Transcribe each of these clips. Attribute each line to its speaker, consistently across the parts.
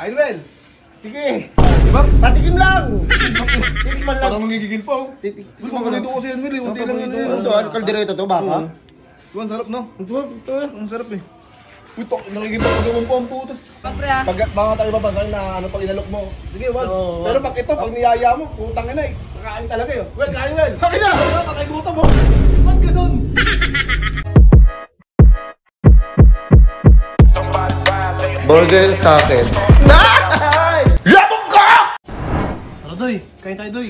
Speaker 1: Kainwel!
Speaker 2: Sige.
Speaker 1: Diba?
Speaker 2: Patikim lang. Titikman lang.
Speaker 1: Parang nangigigil pa oh.
Speaker 2: Titikman
Speaker 1: Uy, paborito ko si Enwil eh. Unti lang yun eh.
Speaker 2: Ito, ano kaldereta to, baka?
Speaker 1: Diba, ang sarap no?
Speaker 2: Ito.
Speaker 1: Ang sarap eh. Uy, nangigigil pa pag po ang puto.
Speaker 3: Pagpre ha.
Speaker 1: Pag mga tayo babansan na ano pag inalok mo. Sige, wag. Pero pag ito, pag niyaya mo, putang ina eh. Kakain talaga yun. Well, kain well. Kain na! Patay gutom mo. Ba't ganun?
Speaker 2: Burger sa akin.
Speaker 1: Labog ka!
Speaker 4: Tara, Doy. Kain tayo, Doy.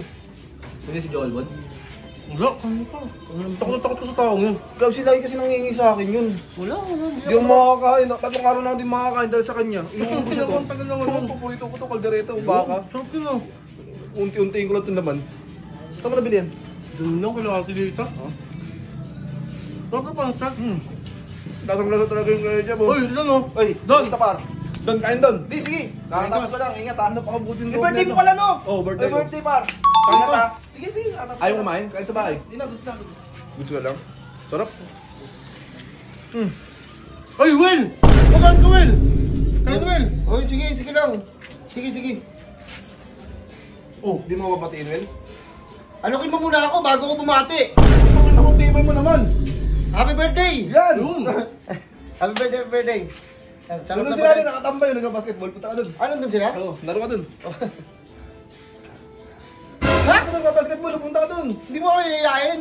Speaker 1: Hindi si Joel Bod.
Speaker 4: Wala, ano pa?
Speaker 1: Takot na takot ko sa taong yun. Ikaw si Lagi kasi nangingi sa akin yun.
Speaker 4: Wala.
Speaker 1: Hindi ako makakain. Tatlong araw na ako din makakain dahil sa kanya. Inuubos ko to.
Speaker 4: Ang tagal naman yun.
Speaker 1: Paborito ko to, kaldereta o baka.
Speaker 4: Sarap yun ah.
Speaker 1: Unti-untiin ko lang ito naman. Saan mo nabili yan?
Speaker 4: Doon lang, kailangan natin dito. Sarap na pa, sarap.
Speaker 1: Lasang-lasa talaga yung kaya dyan,
Speaker 4: Uy, ilan oh?
Speaker 1: Oy,
Speaker 4: Don.
Speaker 1: basta par. Don, kain Don. Di, sige. Kakatapos ko lang. Ingat ha. Ano pa kabutin ko?
Speaker 2: birthday mo pala, no?
Speaker 1: Oh, birthday
Speaker 2: Ay,
Speaker 1: ko.
Speaker 2: birthday, par.
Speaker 1: Ingat ha.
Speaker 2: Sige, sige.
Speaker 1: Ayaw kumain? Kain sa bahay.
Speaker 2: Hindi na, goods na.
Speaker 1: Gusto ka lang? Sarap.
Speaker 4: Uy, Will! Pagkaan ka, Will! Kain, Will!
Speaker 2: Oy, sige, sige lang. Sige, sige.
Speaker 1: Oh, di mo mabatiin, Well?
Speaker 2: Alokin mo muna ako bago ko bumati.
Speaker 1: Bakit akong timay mo naman?
Speaker 2: Happy birthday!
Speaker 1: Yan!
Speaker 2: Happy birthday, happy birthday. Sarap
Speaker 1: Doon
Speaker 2: na
Speaker 1: sila
Speaker 2: birthday.
Speaker 1: rin nakatambay yung nagka-basketball. Punta ka doon.
Speaker 2: Ano nandun sila?
Speaker 1: Oo, laro ka doon.
Speaker 2: Ha?
Speaker 1: Kung nagka-basketball, punta ka doon.
Speaker 2: Hindi mo ako yayain.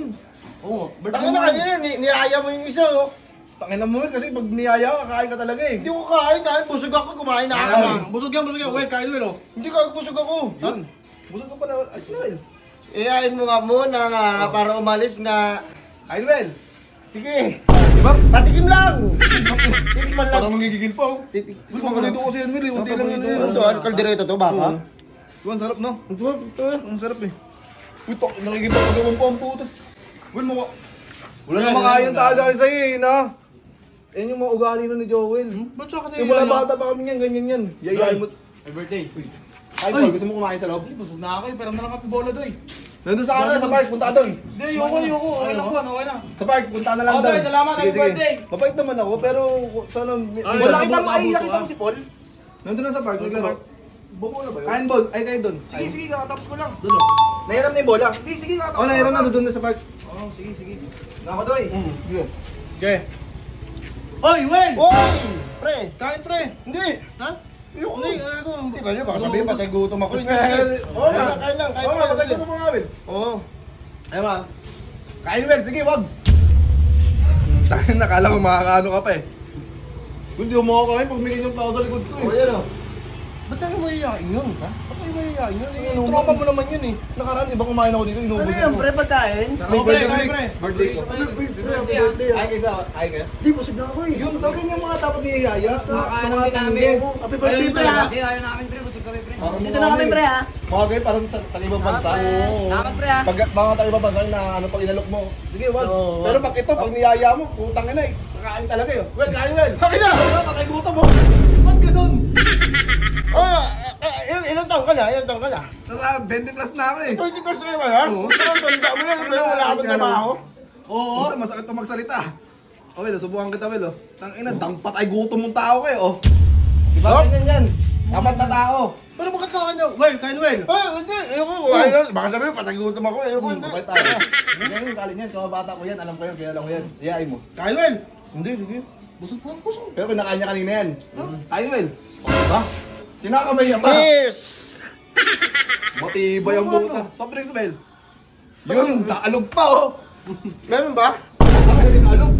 Speaker 4: Oo,
Speaker 2: Tangin na kanina, niyaya mo yung isa, oh.
Speaker 1: Tangin na mo yun kasi pag niyaya ka, kakain ka talaga eh.
Speaker 2: Hindi ko kain dahil busog ako, kumain na ako.
Speaker 4: Busog yan, busog yan. Will, kain, Will oh.
Speaker 2: Hindi ka busog ako.
Speaker 1: Yun. Busog ka pala. Ay, Snail.
Speaker 2: Iyain mo nga muna nga para umalis nga.
Speaker 1: Kain, Well.
Speaker 2: Sige.
Speaker 1: Diba?
Speaker 2: Patikim lang. Titikman lang.
Speaker 1: Parang nangigigil pa oh. Uy,
Speaker 2: Titikman
Speaker 1: paborito
Speaker 2: lang.
Speaker 1: ko si Enwil eh. Unti lang yun eh.
Speaker 2: Ito, ano kaldereta to, baka?
Speaker 1: Diba, ang sarap no?
Speaker 2: Ito.
Speaker 1: Ang sarap eh. Uy, nangigigil pa pag po ang puto. Will, mo wala na makain tayo dahil sa'yo eh, na? Yan yung mga ugali na ni Joel.
Speaker 4: Ba't sa akin
Speaker 1: Yung mula bata pa kami yan, ganyan yan. Yayain mo.
Speaker 4: Ay, birthday.
Speaker 1: Ay, Paul, gusto mo kumain sa loob?
Speaker 4: Busog na ako eh, pero nalang kape bola, Doy.
Speaker 1: Nandun sa kanila, sa park, punta ka doon.
Speaker 4: Hindi, ayoko. Okay lang ba? Okay na.
Speaker 1: Sa park, punta na lang
Speaker 4: Okay,
Speaker 1: doon.
Speaker 4: salamat, happy birthday.
Speaker 1: Mabait naman ako, pero sana...
Speaker 4: Ay,
Speaker 2: Nakita mo,
Speaker 4: Ay,
Speaker 2: nakita mo si Paul?
Speaker 1: Nandun na sa park, naglaro.
Speaker 2: Bumo na ba yun?
Speaker 1: Kain ball, ay kain doon.
Speaker 2: Sige, sige, kakatapos ko lang.
Speaker 1: Doon o.
Speaker 2: Nahiram na yung bola. Hindi, sige, kakatapos
Speaker 1: Oh,
Speaker 2: ko
Speaker 1: nahiram
Speaker 2: lang.
Speaker 1: na, doon na sa park.
Speaker 2: Oo, sige, sige. Nakadoy.
Speaker 4: Okay. Oy, Will!
Speaker 2: Oy! Pre!
Speaker 4: Kain, pre.
Speaker 2: Hindi!
Speaker 4: Ha?
Speaker 2: Ayoko.
Speaker 4: Hindi, ano ko?
Speaker 2: Hindi ba yun? Baka sabihin patay gutom ako. Hindi.
Speaker 1: Oo nga.
Speaker 2: Kain lang, kain
Speaker 1: Oo nga,
Speaker 2: lang.
Speaker 1: patay ko mga Will.
Speaker 2: Oo.
Speaker 1: Ay ma. Kain Will, sige, wag. Tayo, nakala ko makakaano ka pa eh. Hindi mo ako kain pag may ganyang tao sa likod ko
Speaker 2: Oo,
Speaker 1: eh.
Speaker 2: yan o.
Speaker 4: Ba't tayo mayayain yun? Ha? Ba't tayo mayayain yun? Eh,
Speaker 1: Ano,
Speaker 4: tropa mo naman yun eh.
Speaker 1: Nakaraan, iba kumain ako dito, inubos ako.
Speaker 2: pagkain?
Speaker 4: Oh, pre, kain, pre.
Speaker 1: Birthday ko. Ay, kaysa, ay kayo?
Speaker 2: Hindi, busog na ako eh.
Speaker 1: Yung tawagin yung mga dapat niyayaya.
Speaker 3: Nakakain
Speaker 1: Mga
Speaker 3: din namin.
Speaker 1: tangge.
Speaker 2: Happy birthday, pre, ha?
Speaker 3: Hindi, ayaw namin pre. Busog kami pre.
Speaker 2: Dito na kami, pre, ha?
Speaker 1: Mga kayo, parang sa talibang bansa.
Speaker 3: Salamat pre ha.
Speaker 1: Pag mga talibang bansa na ano pag inalok mo. Sige, wag. Pero pag ito, pag niyaya mo, putang ina eh. Kakain talaga yun. Well, kain well. Kain na! Patay gutom mo. Ba't ganun?
Speaker 2: Oh, ilang taon ka na? Ilang taon ka na?
Speaker 1: Nasa 20 plus na ako eh.
Speaker 2: 20 plus na naman, ha?
Speaker 1: Oo.
Speaker 2: Ang tanda mo na, wala akong trabaho.
Speaker 1: Oo. Masakit to magsalita. Oh, Well, subukan kita, Well. Tangina, dampat ay gutom mong tao kayo, oh. Diba? Ganyan yan. Dapat na tao.
Speaker 4: Pero bakit sa kanya? Will, kain, Will.
Speaker 2: Ah, hindi. Ayoko. Ayoko. Baka sabihin, patay gutom ako. Ayoko, hindi.
Speaker 1: Kapal tayo. Yan yung galing yan. Kababata ko yan. Alam ko yan. Kilala ko yan. Iyain mo.
Speaker 4: Kain, Will.
Speaker 1: Hindi, sige.
Speaker 4: Busog po, busog.
Speaker 1: Pero kinakain niya kanina yan. Kain, Well. Diba? Kinakamay yan ba?
Speaker 2: Cheers!
Speaker 1: Matibay ang buta. Soft drinks, Well. Yun, naalog pa, oh.
Speaker 2: Meron ba?
Speaker 1: Ay, naalog.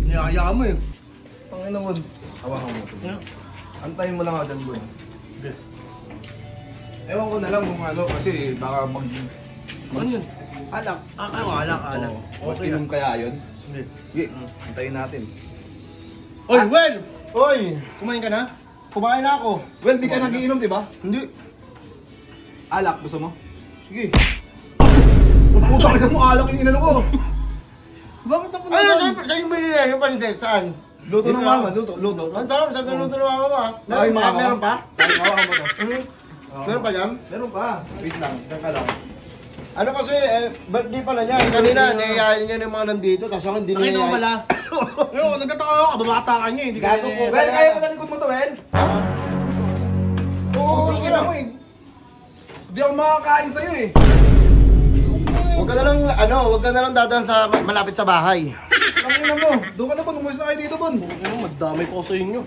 Speaker 4: Niyaya mo eh.
Speaker 1: Pangina mo. Hawakan mo. Antayin mo lang ako dyan, Bun. Ewan ko na lang kung ano, kasi baka
Speaker 4: Ano yun?
Speaker 1: alak.
Speaker 4: Alak.
Speaker 1: Okay inom kaya yun? Sige, antayin natin.
Speaker 4: Oy, Will!
Speaker 2: Oy,
Speaker 4: Kumain ka na?
Speaker 2: kumain na ako.
Speaker 1: Well, di ka nagiinom, di ba?
Speaker 2: Hindi.
Speaker 1: Alak, gusto mo?
Speaker 2: Sige.
Speaker 1: Putang ina mo, alak yung inano ko.
Speaker 4: Bakit ako
Speaker 2: Ano,
Speaker 4: naman?
Speaker 2: saan yung binili yung pansit? Saan?
Speaker 1: Luto ng mama, luto.
Speaker 2: Ang sarap, saan ka luto ng mama mo, ha?
Speaker 1: Ay, mama.
Speaker 2: Meron pa?
Speaker 1: Ay, hawakan mo to.
Speaker 2: Meron pa yan?
Speaker 1: Meron pa. Wait lang, stand ka lang.
Speaker 2: Ano kasi, birthday pala niya. Kanina, niyayain niya ng mga nandito, tapos ako hindi
Speaker 4: Nakita mo
Speaker 2: niyayain.
Speaker 4: pala. Yo, nagtataka ako, kababata ka niya eh. Hindi ka
Speaker 2: Gago ko.
Speaker 1: Well, kaya mo na likod mo to, Well? Hindi ako makakain sa'yo eh.
Speaker 2: Huwag ka na lang, huwag ka na lang dadaan sa malapit sa bahay.
Speaker 1: Ang ina mo. Doon ka na, Bon. Umulis na kayo dito, Bon.
Speaker 4: Madamay po sa inyo.